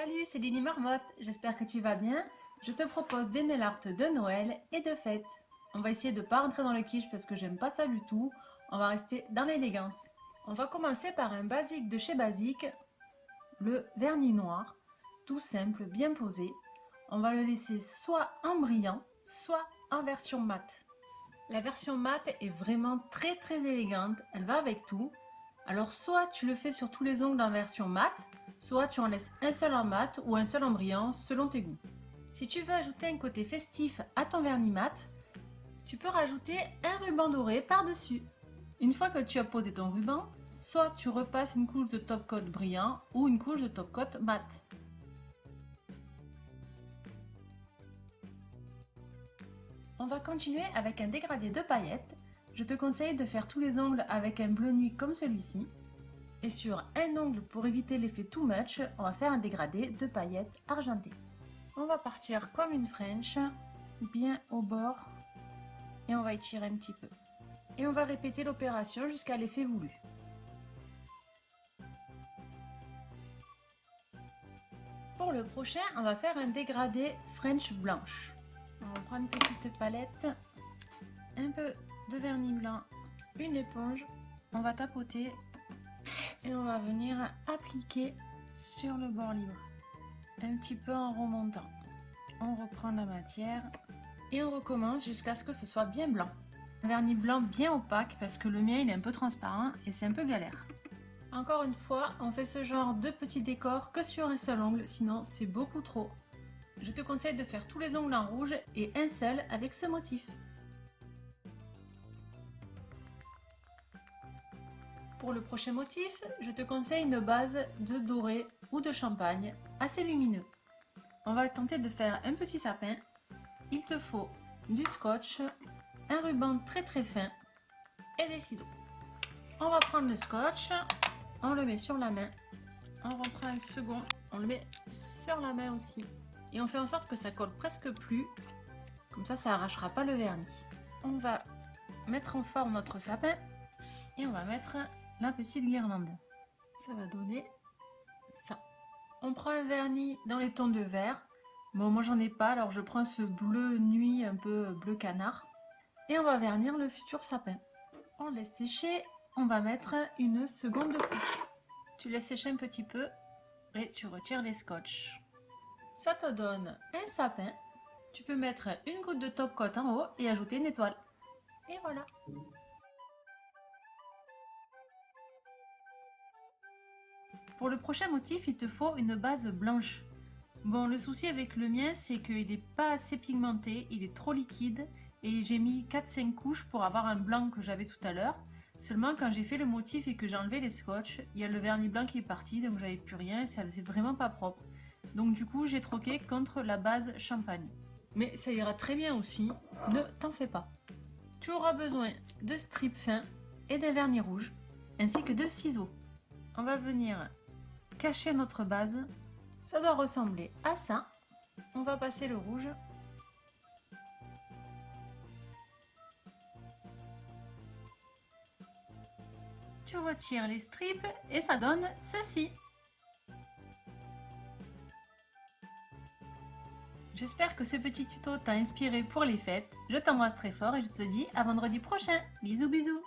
Salut, c'est Lily Marmotte, j'espère que tu vas bien. Je te propose des nail art de Noël et de fête. On va essayer de ne pas rentrer dans le kitsch parce que j'aime pas ça du tout. On va rester dans l'élégance. On va commencer par un basique de chez Basique, le vernis noir, tout simple, bien posé. On va le laisser soit en brillant, soit en version mat. La version mat est vraiment très élégante, elle va avec tout. Alors soit tu le fais sur tous les ongles en version mat, soit tu en laisses un seul en mat ou un seul en brillant selon tes goûts. Si tu veux ajouter un côté festif à ton vernis mat, tu peux rajouter un ruban doré par-dessus. Une fois que tu as posé ton ruban, soit tu repasses une couche de top coat brillant ou une couche de top coat mat. On va continuer avec un dégradé de paillettes. Je te conseille de faire tous les ongles avec un bleu nuit comme celui-ci. Et sur un ongle, pour éviter l'effet too much, on va faire un dégradé de paillettes argentées. On va partir comme une French, bien au bord, et on va étirer un petit peu. Et on va répéter l'opération jusqu'à l'effet voulu. Pour le prochain, on va faire un dégradé French blanche. On va prendre une petite palette, un peu de vernis blanc, une éponge, on va tapoter et on va venir appliquer sur le bord libre, un petit peu en remontant. On reprend la matière et on recommence jusqu'à ce que ce soit bien blanc. Un vernis blanc bien opaque parce que le mien il est un peu transparent et c'est un peu galère. Encore une fois, on fait ce genre de petits décors que sur un seul ongle, sinon c'est beaucoup trop. Je te conseille de faire tous les ongles en rouge et un seul avec ce motif. Pour le prochain motif, je te conseille une base de doré ou de champagne assez lumineux. On va tenter de faire un petit sapin. Il te faut du scotch, un ruban très fin et des ciseaux. On va prendre le scotch, on le met sur la main, on reprend un second, on le met sur la main aussi. Et on fait en sorte que ça colle presque plus, comme ça arrachera pas le vernis. On va mettre en forme notre sapin et on va mettre la petite guirlande. Ça va donner ça. On prend un vernis dans les tons de vert. Bon, moi j'en ai pas, alors je prends ce bleu nuit, un peu bleu canard. Et on va vernir le futur sapin. On laisse sécher, on va mettre une seconde couche. Tu laisses sécher un petit peu et tu retires les scotch. Ça te donne un sapin. Tu peux mettre une goutte de top coat en haut et ajouter une étoile. Et voilà. Pour le prochain motif, il te faut une base blanche. Bon, le souci avec le mien, c'est qu'il n'est pas assez pigmenté, il est trop liquide et j'ai mis 4-5 couches pour avoir un blanc que j'avais tout à l'heure. Seulement, quand j'ai fait le motif et que j'ai enlevé les scotch, il y a le vernis blanc qui est parti, donc j'avais plus rien et ça faisait vraiment pas propre. Donc du coup, j'ai troqué contre la base champagne. Mais ça ira très bien aussi, ne t'en fais pas. Tu auras besoin de strips fins et d'un vernis rouge, ainsi que de ciseaux. On va venir cacher notre base. Ça doit ressembler à ça. On va passer le rouge. Tu retires les strips et ça donne ceci. J'espère que ce petit tuto t'a inspiré pour les fêtes. Je t'embrasse très fort et je te dis à vendredi prochain. Bisous bisous.